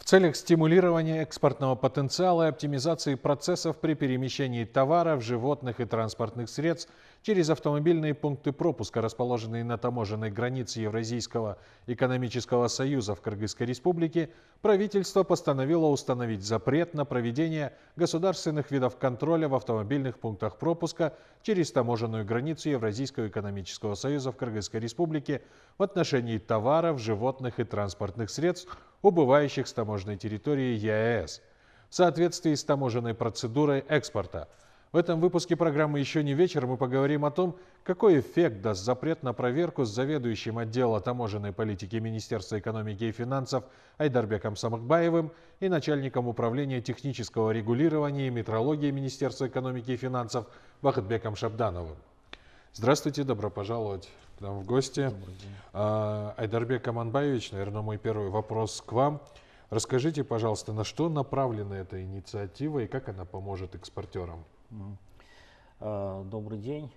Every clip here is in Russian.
целях стимулирования экспортного потенциала и оптимизации процессов при перемещении товаров, животных и транспортных средств через автомобильные пункты пропуска, расположенные на таможенной границе Евразийского экономического союза в Кыргызской республике, правительство постановило установить запрет на проведение государственных видов контроля в автомобильных пунктах пропуска через таможенную границу Евразийского экономического союза в Кыргызской республике в отношении товаров, животных и транспортных средств, убывающих с таможенной территории ЕАЭС, в соответствии с таможенной процедурой экспорта. В этом выпуске программы «Еще не вечер» мы поговорим о том, какой эффект даст запрет на проверку с заведующим отдела таможенной политики Министерства экономики и финансов Айдарбеком Самыкбаевым и начальником управления технического регулирования и метрологии Министерства экономики и финансов Бахытбеком Шабдановым. Здравствуйте, добро пожаловать к нам в гости. Айдарбек Аманбаевич, наверное, мой первый вопрос к вам. Расскажите, пожалуйста, на что направлена эта инициатива и как она поможет экспортерам? Добрый день.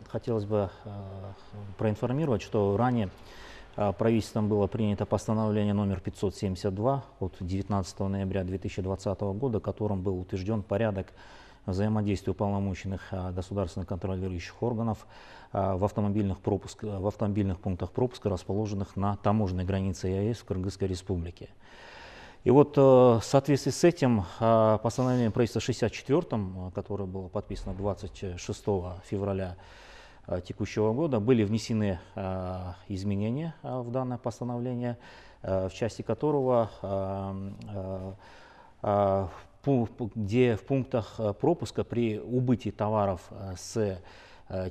Хотелось бы проинформировать, что ранее правительством было принято постановление номер 572 от 19 ноября 2020 года, которым был утвержден порядок взаимодействия уполномоченных государственных контролирующих органов в автомобильных пунктах пропуска, расположенных на таможенной границе ЕАЭС в Кыргызской республике. И вот в соответствии с этим постановлением правительства 64, которое было подписано 26 февраля текущего года, были внесены изменения в данное постановление, в части которого где в пунктах пропуска при убытии товаров с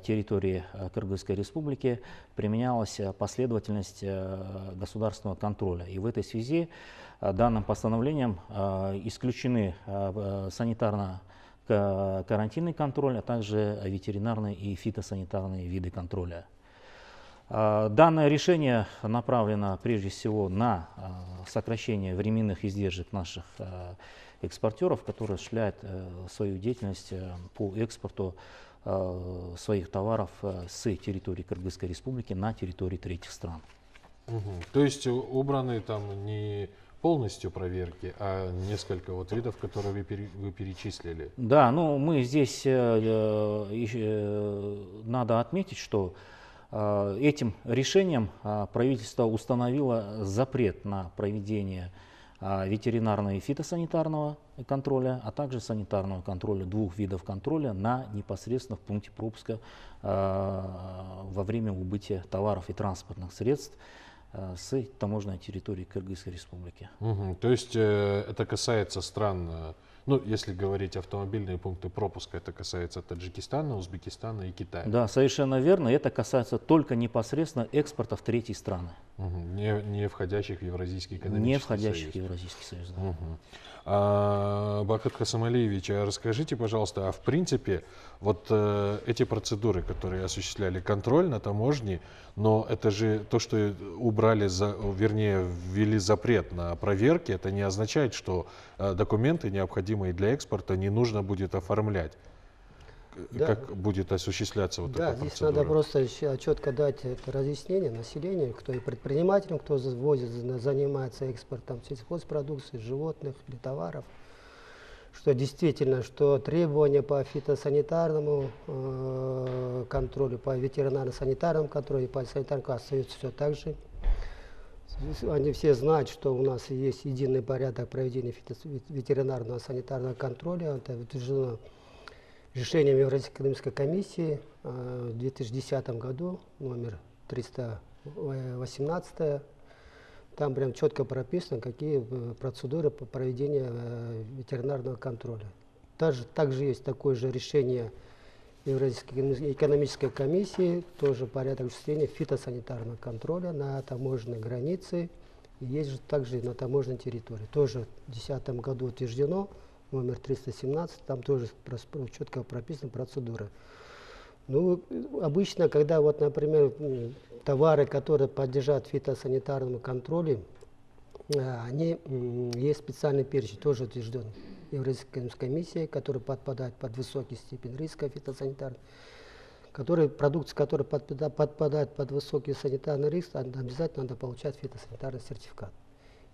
территории Кыргызской республики применялась последовательность государственного контроля. И в этой связи данным постановлением исключены санитарно-карантинный контроль, а также ветеринарные и фитосанитарные виды контроля. Данное решение направлено прежде всего на сокращение временных издержек наших экспортеров, которые осуществляют свою деятельность по экспорту своих товаров с территории Кыргызской республики на территории третьих стран. То есть убраны там не полностью проверки, а несколько вот видов, которые вы перечислили? Да, ну мы здесь надо отметить, что этим решением правительство установило запрет на проведение ветеринарного и фитосанитарного контроля, а также санитарного контроля, двух видов контроля непосредственно в пункте пропуска во время убытия товаров и транспортных средств с таможенной территории Кыргызской республики. То есть это касается стран, ну если говорить автомобильные пункты пропуска, это касается Таджикистана, Узбекистана и Китая. Да, совершенно верно. Это касается только непосредственно экспорта в третьи страны. Не входящих в Евразийский экономический союз. Не входящих союз. в Евразийский союз, да. Бахыт Хасамалиевич, расскажите, пожалуйста, а в принципе вот эти процедуры, которые осуществляли контроль на таможне, но это же то, что убрали, вернее, ввели запрет на проверки, это не означает, что документы, необходимые для экспорта, не нужно будет оформлять. Да. Как будет осуществляться вот эта процедура? Здесь надо просто четко дать это разъяснение населению, кто и предпринимателям, кто занимается экспортом сельхозпродукции, животных или товаров, что действительно, что требования по фитосанитарному контролю, по ветеринарно-санитарному контролю, по санитарному остаются все так же. Они все знают, что у нас есть единый порядок проведения ветеринарного санитарного контроля. Это утверждено решением Евразийской экономической комиссии в 2010 году, номер 318. Там прям четко прописано, какие процедуры по проведению ветеринарного контроля. Также есть такое же решение Евразийской экономической комиссии, тоже порядок осуществления фитосанитарного контроля на таможенной границе. И есть же также на таможенной территории. Тоже в 2010 году утверждено, номер 317, там тоже четко прописана процедура. Ну, обычно, когда, вот, например, товары, которые подлежат фитосанитарному контролю, есть специальный перечень, тоже утвержден Евразийской экономической комиссией, который подпадает под высокий степень риска фитосанитарного. Продукция, которая подпадает под высокий санитарный риск, обязательно надо получать фитосанитарный сертификат.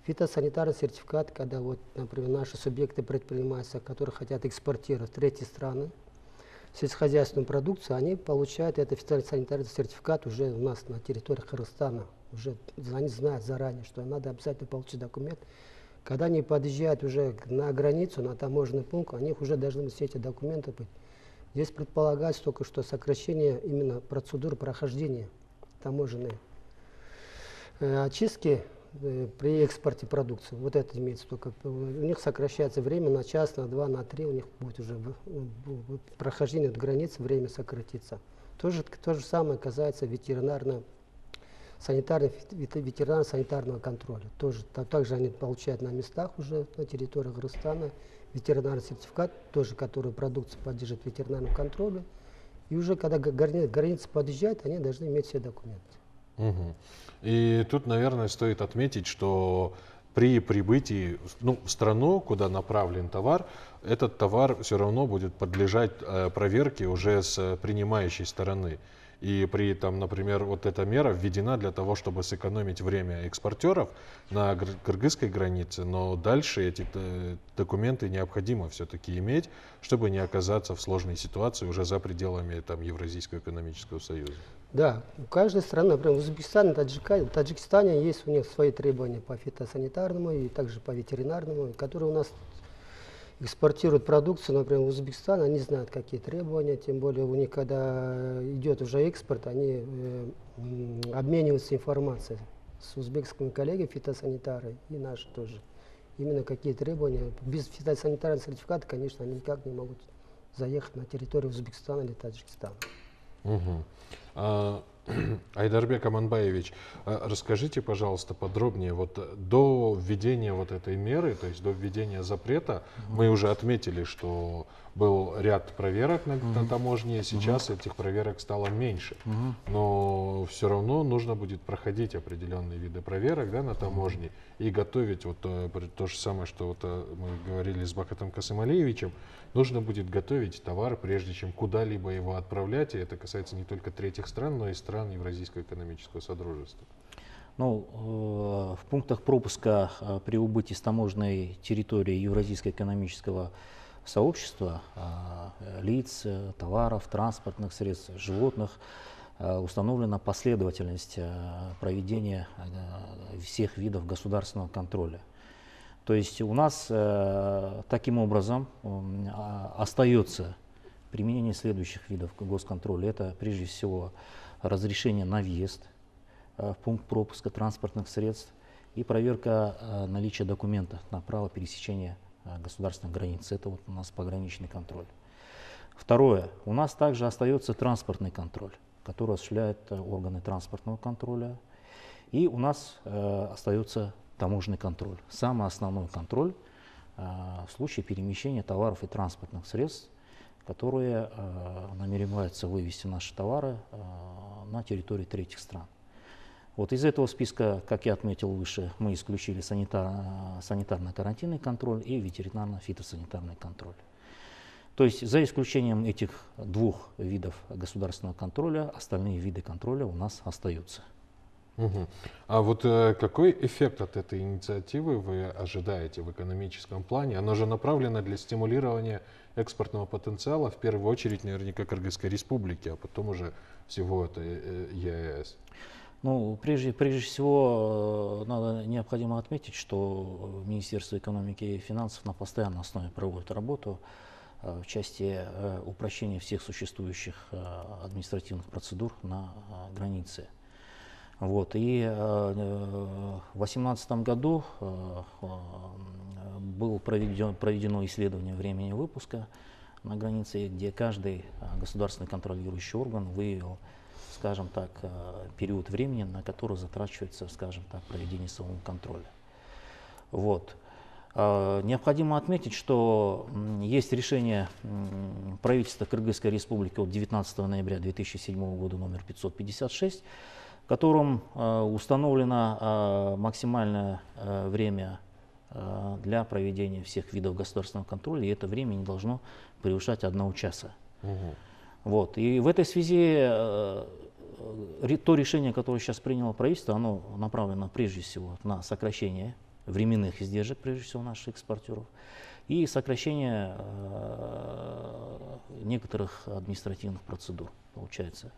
Фитосанитарный сертификат, когда вот, например, наши субъекты предпринимательства, которые хотят экспортировать в третьи страны сельскохозяйственную продукцию, они получают этот фитосанитарный сертификат уже у нас на территории Кыргызстана. Уже они знают заранее, что надо обязательно получить документ. Когда они подъезжают уже на границу, на таможенный пункт, у них уже должны быть все эти документы быть. Здесь предполагается только что сокращение именно процедуры прохождения таможенной очистки при экспорте продукции. Вот это имеется только. У них сокращается время на час, на два, на три. У них будет уже прохождение границы, время сократится. То же самое касается ветеринарно-санитарного контроля. Также они получают на местах уже на территории Кыргызстана ветеринарный сертификат, тоже который продукцию поддержит ветеринарному контролю. И уже когда граница подъезжает, они должны иметь все документы. Мгм. И тут, наверное, стоит отметить, что при прибытии в страну, куда направлен товар, этот товар все равно будет подлежать проверке уже с принимающей стороны. И при этом, например, вот эта мера введена для того, чтобы сэкономить время экспортеров на кыргызской границе, но дальше эти документы необходимо все-таки иметь, чтобы не оказаться в сложной ситуации уже за пределами Евразийского экономического союза. Да, у каждой страны, например, в Узбекистане, Таджикистане есть у них свои требования по фитосанитарному и также по ветеринарному, которые у нас экспортируют продукцию, например, в Узбекистан, они знают, какие требования, тем более у них, когда идет уже экспорт, они обмениваются информацией с узбекскими коллегами, фитосанитары и наши тоже. Именно какие требования. Без фитосанитарного сертификата, конечно, они никак не могут заехать на территорию Узбекистана или Таджикистана. Мгм. Айдарбек Аманбаевич, расскажите, пожалуйста, подробнее, вот до введения вот этой меры, то есть до введения запрета, мы уже отметили, что был ряд проверок на таможне, сейчас этих проверок стало меньше, но все равно нужно будет проходить определенные виды проверок, да, на таможне и готовить вот то же самое, что вот мы говорили с Бакатом Касымалиевичем, нужно будет готовить товар, прежде чем куда-либо его отправлять, и это касается не только третьих стран, но и стран Евразийского экономического содружества. Ну, в пунктах пропуска при убытии с таможенной территории Евразийского экономического сообщества лиц, товаров, транспортных средств, животных установлена последовательность проведения всех видов государственного контроля. То есть у нас таким образом остается применение следующих видов госконтроля. Это прежде всего разрешение на въезд в пункт пропуска транспортных средств и проверка наличия документов на право пересечения государственных границ. Это вот у нас пограничный контроль. Второе. У нас также остается транспортный контроль, который осуществляют органы транспортного контроля. И у нас остается таможенный контроль. Самый основной контроль в случае перемещения товаров и транспортных средств, которые намереваются вывести наши товары на территории третьих стран. Вот из этого списка, как я отметил выше, мы исключили санитарно-карантинный контроль и ветеринарно-фитосанитарный контроль. То есть за исключением этих двух видов государственного контроля, остальные виды контроля у нас остаются. Мгм. А вот какой эффект от этой инициативы вы ожидаете в экономическом плане? Оно же направлено для стимулирования экспортного потенциала, в первую очередь, наверняка, Кыргызской республики, а потом уже всего это ЕАЭС. Ну, прежде всего, необходимо отметить, что Министерство экономики и финансов на постоянной основе проводит работу в части упрощения всех существующих административных процедур на границе. Вот. И в 2018 году было проведено исследование времени выпуска на границе, где каждый государственный контролирующий орган выявил, скажем так, период времени, на который затрачивается, скажем так, проведение самого контроля. Вот. Необходимо отметить, что есть решение правительства Кыргызской республики от 19 ноября 2007 года номер 556, в котором установлено максимальное время для проведения всех видов государственного контроля, и это время не должно превышать 1 часа. Вот. И в этой связи то решение, которое сейчас приняло правительство, оно направлено прежде всего на сокращение временных издержек, прежде всего, наших экспортеров, и сокращение некоторых административных процедур, получается.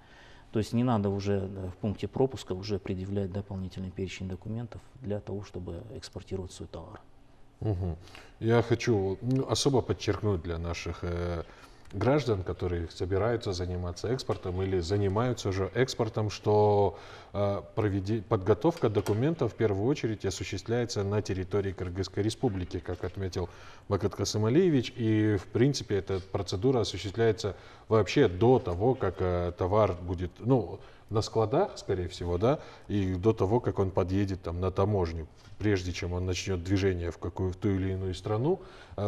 То есть не надо уже в пункте пропуска уже предъявлять дополнительный перечень документов для того, чтобы экспортировать свой товар. Мгм. Я хочу особо подчеркнуть для наших граждан, которые собираются заниматься экспортом или занимаются уже экспортом, что подготовка документов в первую очередь осуществляется на территории Кыргызской республики, как отметил Бакыт Касымалиевич, и в принципе эта процедура осуществляется вообще до того, как товар будет, ну, на складах, скорее всего, да, и до того, как он подъедет там на таможню. Прежде чем он начнет движение в ту или иную страну,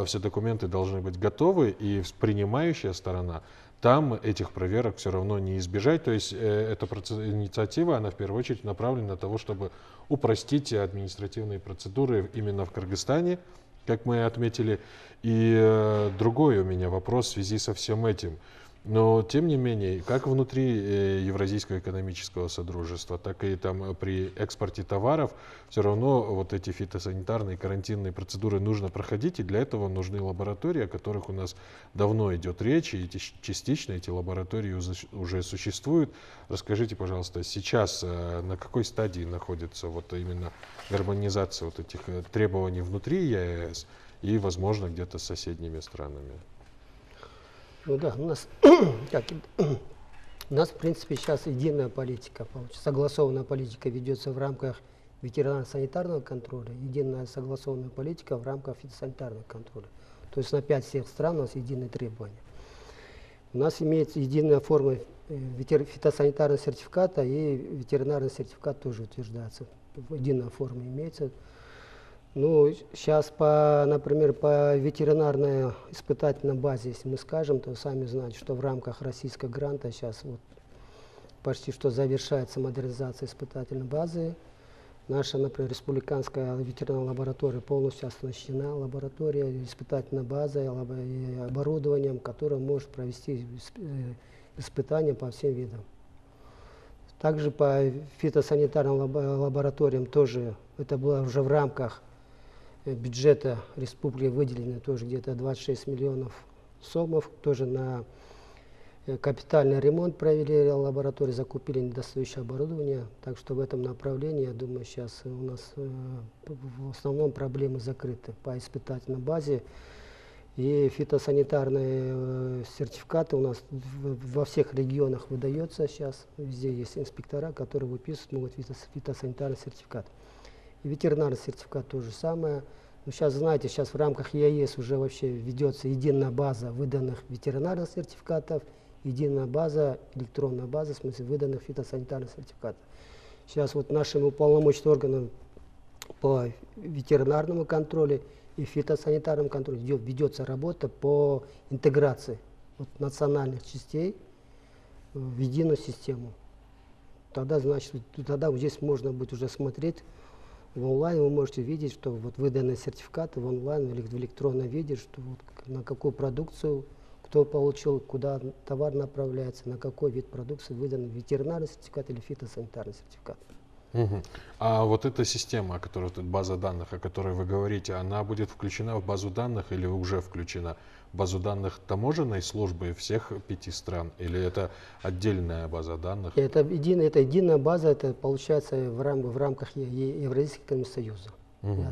все документы должны быть готовы, и принимающая сторона, там этих проверок все равно не избежать. То есть эта инициатива, она в первую очередь направлена на того, чтобы упростить административные процедуры именно в Кыргызстане, как мы отметили. И другой у меня вопрос в связи со всем этим. Но, тем не менее, как внутри Евразийского экономического содружества, так и там при экспорте товаров, все равно вот эти фитосанитарные карантинные процедуры нужно проходить, и для этого нужны лаборатории, о которых у нас давно идет речь, и частично эти лаборатории уже существуют. Расскажите, пожалуйста, сейчас на какой стадии находится вот именно гармонизация вот этих требований внутри ЕАЭС и, возможно, где-то с соседними странами? Ну да, у нас, у нас в принципе сейчас единая политика, согласованная политика ведется в рамках ветеринарно-санитарного контроля, единая согласованная политика в рамках фитосанитарного контроля. То есть на 5 всех стран у нас единые требования. У нас имеется единая форма фитосанитарного сертификата, и ветеринарный сертификат тоже утверждается. Единая форма имеется. Ну, сейчас, например, по ветеринарной испытательной базе, если мы скажем, то сами знаете, что в рамках российского гранта сейчас вот почти что завершается модернизация испытательной базы. Наша, например, республиканская ветеринарная лаборатория полностью оснащена, лаборатория, испытательная база и оборудованием, которое может провести испытания по всем видам. Также по фитосанитарным лабораториям тоже, это было уже в рамках бюджета республики выделено тоже где-то 26 миллионов сомов, тоже на капитальный ремонт провели лаборатории, закупили недостающее оборудование, так что в этом направлении, я думаю, сейчас у нас в основном проблемы закрыты по испытательной базе. И фитосанитарные сертификаты у нас во всех регионах выдается сейчас, везде есть инспектора, которые выписывают, могут фитосанитарный сертификат. И ветеринарный сертификат то же самое. Но сейчас, знаете, сейчас в рамках ЕАЭС уже вообще ведется единая база выданных ветеринарных сертификатов, единая база, электронная база, в смысле выданных фитосанитарных сертификатов. Сейчас вот нашим уполномоченным органам по ветеринарному контролю и фитосанитарному контролю ведется работа по интеграции вот национальных частей в единую систему. Тогда, значит, тогда здесь можно будет уже смотреть в онлайн, вы можете видеть, что вот выданные сертификаты в онлайн или в электронном виде, что вот на какую продукцию кто получил, куда товар направляется, на какой вид продукции выдан ветеринарный сертификат или фитосанитарный сертификат. Мгм. А вот эта система, база данных, о которой вы говорите, она будет включена в базу данных или уже включена в базу данных таможенной службы всех 5 стран? Или это отдельная база данных? Это единая база, это получается в рамках Евразийского экономического союза.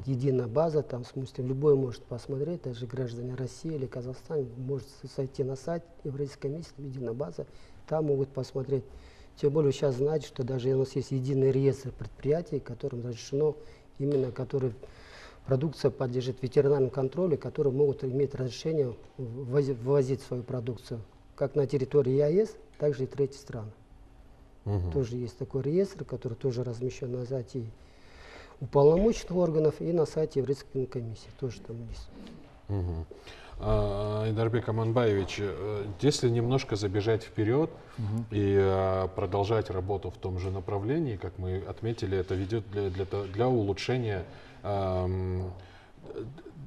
Единая база, там, в смысле, любой может посмотреть, даже граждане России или Казахстана, может сойти на сайт Евразийской комиссии, единая база, там могут посмотреть. Тем более сейчас знаете, что даже у нас есть единый реестр предприятий, которым разрешено именно, которые продукция подлежит ветеринарному контролю, которые могут иметь разрешение ввозить свою продукцию как на территории ЕАЭС, так и третьи страны. Тоже есть такой реестр, который тоже размещен на сайте уполномоченных органов и на сайте Евразийской комиссии. Тоже там есть. Айдарбек Аманбаевич, если немножко забежать вперед и продолжать работу в том же направлении, как мы отметили, это ведет для улучшения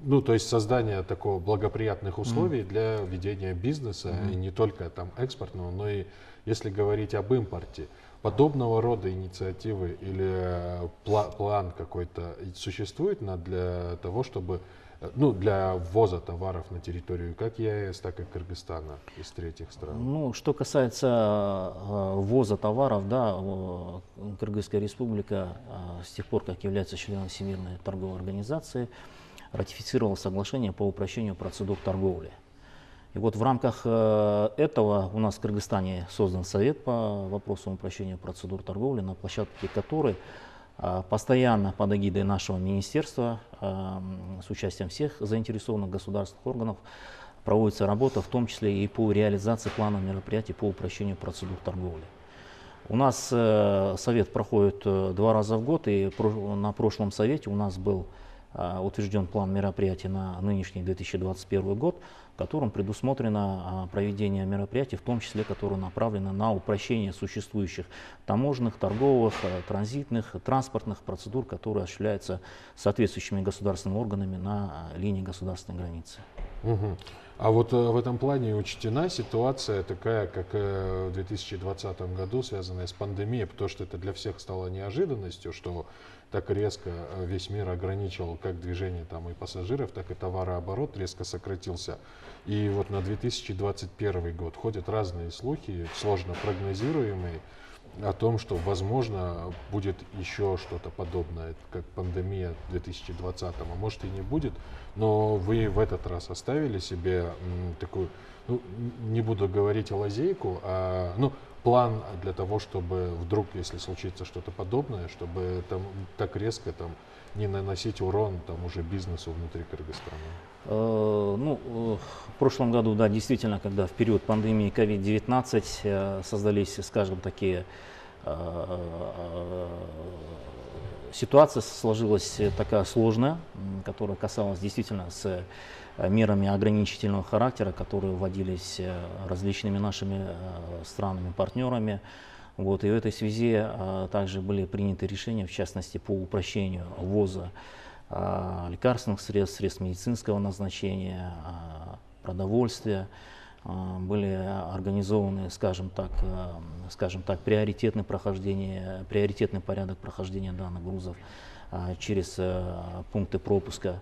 Ну, то есть создание такого благоприятных условий для ведения бизнеса, и не только там экспортного, но и если говорить об импорте. Подобного рода инициативы или план какой-то существует для того, чтобы, ну, для ввоза товаров на территорию как ЕАЭС, так и Кыргызстана из третьих стран? Ну, что касается ввоза товаров, да, Кыргызская республика с тех пор, как является членом Всемирной торговой организации, ратифицировала соглашение по упрощению процедур торговли. И вот в рамках этого у нас в Кыргызстане создан совет по вопросам упрощения процедур торговли, на площадке которой постоянно под эгидой нашего министерства с участием всех заинтересованных государственных органов проводится работа, в том числе и по реализации плана мероприятий по упрощению процедур торговли. У нас совет проходит 2 раза в год, и на прошлом совете у нас был утвержден план мероприятий на нынешний 2021 год, в котором предусмотрено проведение мероприятий, в том числе, которые направлены на упрощение существующих таможенных, торговых, транзитных, транспортных процедур, которые осуществляются соответствующими государственными органами на линии государственной границы. Мгм. А вот в этом плане учтена ситуация такая, как в 2020 году, связанная с пандемией, потому что это для всех стало неожиданностью, что так резко весь мир ограничил как движение там и пассажиров, так и товарооборот резко сократился. И вот на 2021 год ходят разные слухи, сложно прогнозируемые, о том, что, возможно, будет еще что-то подобное, как пандемия в 2020, а может и не будет, но вы в этот раз оставили себе такую, ну, не буду говорить лазейку, а план для того, чтобы вдруг, если случится что-то подобное, чтобы там так резко там не наносить урон там уже бизнесу внутри Кыргызстана. В прошлом году, да, действительно, когда в период пандемии COVID-19 создались, скажем, такие ситуация сложилась такая сложная, которая касалась действительно с мерами ограничительного характера, которые вводились различными нашими странами-партнерами. Вот, и в этой связи также были приняты решения, в частности, по упрощению ввоза лекарственных средств, средств медицинского назначения, продовольствия. Были организованы, скажем так, приоритетный порядок прохождения данных грузов через пункты пропуска.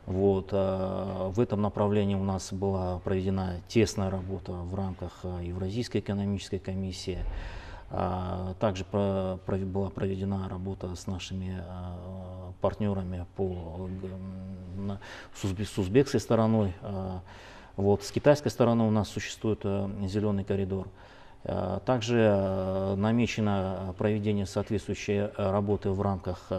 Вот. В этом направлении у нас была проведена тесная работа в рамках Евразийской экономической комиссии. Также была проведена работа с нашими партнерами с узбекской стороной. Вот, с китайской стороны у нас существует зеленый коридор. Также намечено проведение соответствующей работы в рамках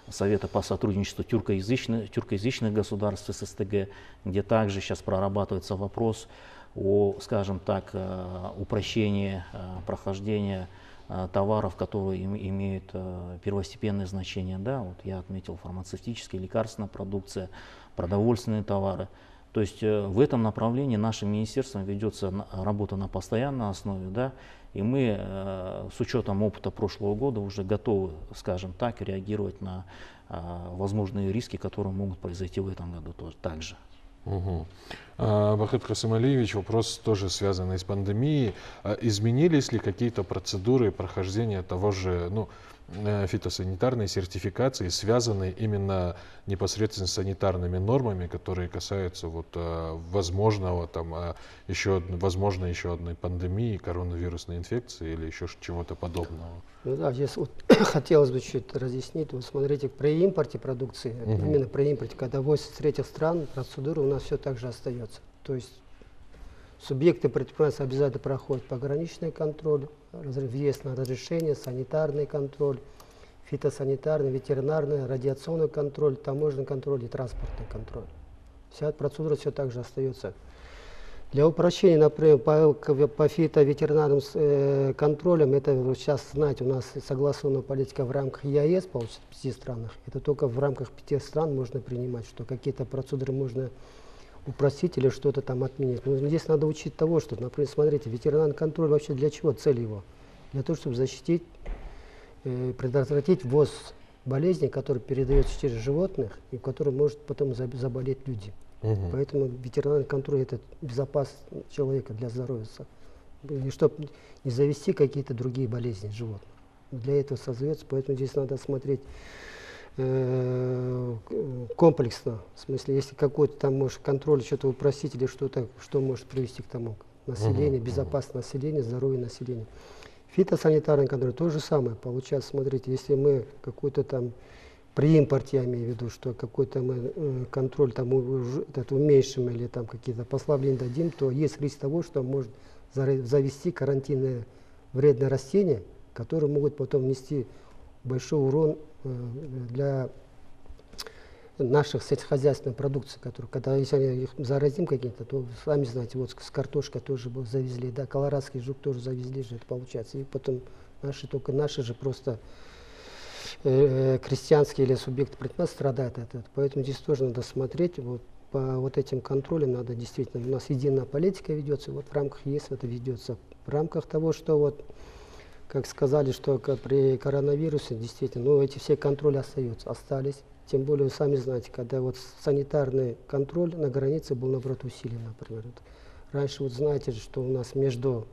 Совета по сотрудничеству тюркоязычных государств ССТГ, где также сейчас прорабатывается вопрос о, скажем так, упрощении прохождения товаров, которые имеют первостепенное значение. Да, вот я отметил фармацевтическая, лекарственная продукция, продовольственные товары. То есть в этом направлении нашим министерством ведется работа на постоянной основе, да, и мы с учетом опыта прошлого года уже готовы, скажем так, реагировать на возможные риски, которые могут произойти в этом году тоже также. Бахыт Касымалиевич, вопрос тоже связанный с пандемией. Изменились ли какие-то процедуры прохождения того же, фитосанитарной сертификации, связанные именно непосредственно с санитарными нормами, которые касаются возможного возможно еще одной пандемии, коронавирусной инфекции или еще чего-то подобного? Ну да, здесь вот хотелось бы чуть разъяснить. Вот смотрите, при импорте продукции, именно при импорте, когда ввозят с третьих стран, процедура у нас все так же остается. То есть субъекты предпринимательства обязательно проходят пограничный контроль, въезд на разрешение, санитарный контроль, фитосанитарный, ветеринарный, радиационный контроль, таможенный контроль и транспортный контроль. Вся процедура все так же остается. Для упрощения, например, по фито-ветеринарным контролям, это сейчас, знаете, у нас согласована политика в рамках ЕАЭС, получится, в 5 странах. Это только в рамках 5 стран можно принимать, что какие-то процедуры можно упростить или что-то там отменить. Но здесь надо учить того, что, например, смотрите, ветеринарный контроль вообще для чего? Цель его? Для того, чтобы защитить, предотвратить ввоз болезни, которая передается через животных и которая может потом заболеть люди. Поэтому ветеринарный контроль – это безопасность человека для здоровья. И чтобы не завести какие-то другие болезни животных. Для этого создается, поэтому здесь надо смотреть комплексно. В смысле, если какой-то там может контроль, что-то упростить или что-то, что может привести к тому населению, безопасное население, здоровье населения. Фитосанитарный контроль то же самое. Получается, смотрите, если мы какой-то там при импорте, я имею в виду, что какой-то мы контроль там уменьшим или там какие-то послабления дадим, то есть риск того, что может завести карантинные вредные растения, которые могут потом нести большой урон для наших сельскохозяйственной продукции, которые, когда если их заразим каким-то, то сами знаете, вот с картошкой тоже завезли, да, колорадский жук тоже завезли же, это получается. И потом только наши же просто крестьянские или субъекты предприятия страдают от этого. Поэтому здесь тоже надо смотреть, вот, по вот этим контролям надо действительно, у нас единая политика ведется, вот в рамках ЕС это ведется, в рамках того, что вот, как сказали, что при коронавирусе действительно, ну эти все контроли остались, тем более вы сами знаете, когда вот санитарный контроль на границе был наоборот усилен, например. Раньше вот знаете, что у нас между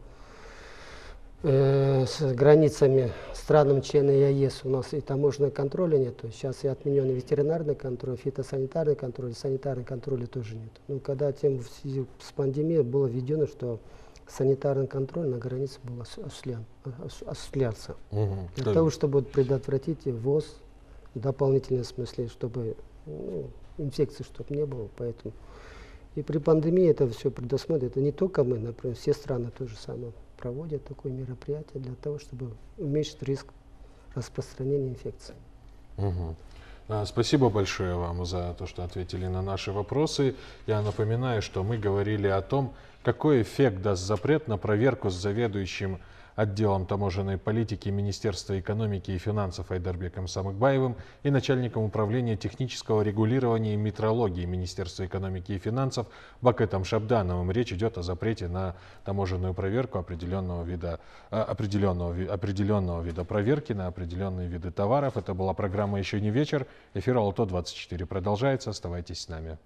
с границами странами членами ЕС у нас и таможенного контроля нет. Сейчас и отменен ветеринарный контроль, фитосанитарный контроль, санитарный контроль тоже нет. Ну, когда тем в связи с пандемией было введено, что санитарный контроль на границе был осуществляться. Для того, чтобы предотвратить ввоз в дополнительном смысле, чтобы инфекции чтобы не было. Поэтому и при пандемии это все предусмотрено. Это не только мы, например, все страны то же самое проводят такое мероприятие для того, чтобы уменьшить риск распространения инфекции. Спасибо большое вам за то, что ответили на наши вопросы. Я напоминаю, что мы говорили о том, какой эффект даст запрет на проверку с заведующим отделом таможенной политики Министерства экономики и финансов Айдарбеком Самыкбаевым и начальником управления технического регулирования и метрологии Министерства экономики и финансов Бакетом Шабдановым. Речь идет о запрете на таможенную проверку определенного вида проверки на определенные виды товаров. Это была программа «Еще не вечер». Эфир Алто 24 продолжается. Оставайтесь с нами.